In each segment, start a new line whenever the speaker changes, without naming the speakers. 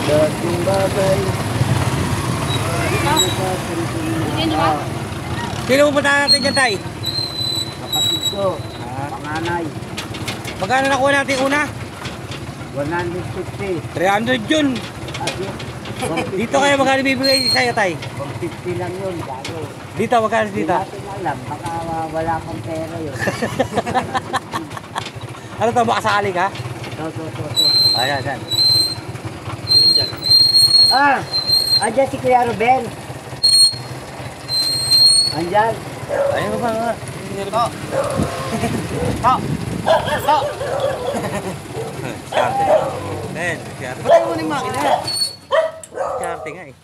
Dating bagay.
Hindi ba?
Sino pupunta natin dyan, tay?
Kapatid ko, panganay.
Magkano nakuha natin una?
150.
300 yun. Dito kayo magkano bibigay sa'yo, tay?
150 lang yun, gago.
Dito, magkano
Hindi
dito?
natin alam, baka wala kang pera yun.
Ano to, makasakali ka?
So.
Ayan, ayan.
Andyan si Kuya Ruben. Andyan.
Ayun ba nga? Skarte. Men, skarte. Patay mo na yung makina. Skarte nga eh.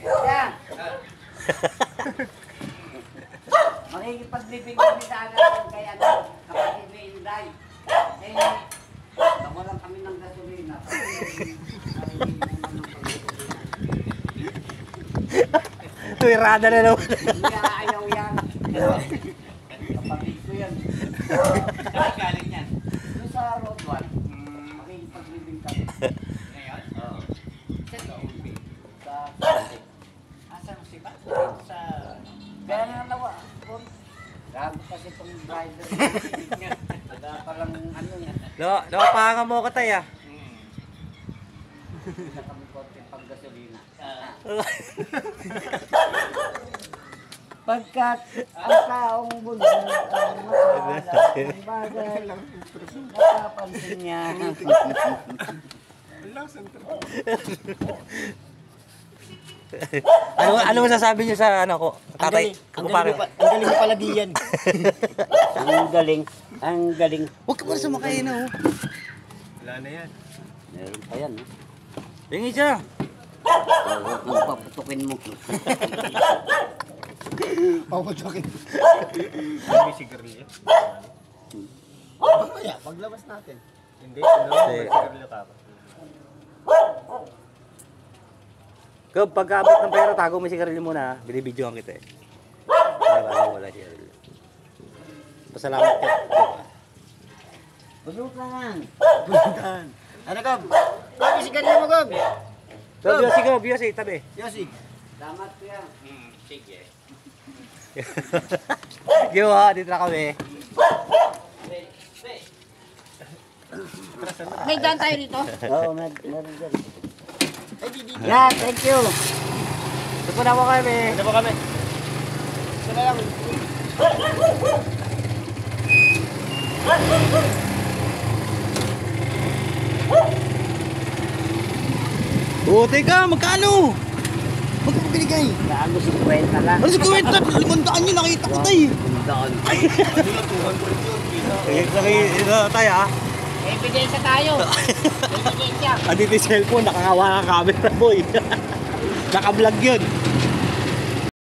Yan. Makikipagbibig kami sa anak kay ano, kapatid ni Inday. Nawalan kami ng gasolina.
Tuwirada na naman.
Hindi ayaw yan. Kapatid ko yan.
Galing yan.
Doon sa Road 1, makikipagbibig kami.
Ngayon?
Oo.
Sa Taumbi.
Sa
Asan si Pat? Sa...
kaya nga nawa. Gago kasi itong driver. Ada palang ano yan.
Napapangan mo ko, tay ah.
Hindi na kami konting panggasolina. Pagkat ang taong mundo ang matalas ng bagay, nakapansin niya.
Ano masasabi niyo sa ano ko? Tatay, kumpare.
Ang galing mo pala diyan.
Ang galing.
Huwag ka para sumakay na oh.
Wala na yan.
Meron pa yan.
Yung isa.
Kung paputukin mo.
Paputokin. May sigarilyo. Mamaya, paglabas natin. Hindi, may sigarilyo ka pa.
Kung pagkaabot ng pera, tago mo si sigarilyo muna. Binibidyoan kita eh. Wala sigarilyo. Pasalamat ka.
Busukan.
Ano, Gob? Gob, yung sigarilyo mo, Gob.
So, Biyosi, tabi.
Yosi.
Salamat kuya.
Sige.
Yo ha, dito na kami.
May daan tayo dito.
Oo, meron dyan.
Ay, di.
Yeah, thank you.
Dito na po kami.
Ano ba kami? Sana lang.
Teka, magkano? Magkano binigay?
Gago si Kwenta lang.
Ano si Kuwenta? 500 yun, nakita ko tayo.
Doon.
Tayo ah.
Ebidensya tayo. Ebidensya.
Andito yung cellphone, nakangawa ka camera boy. Naka-vlog yun.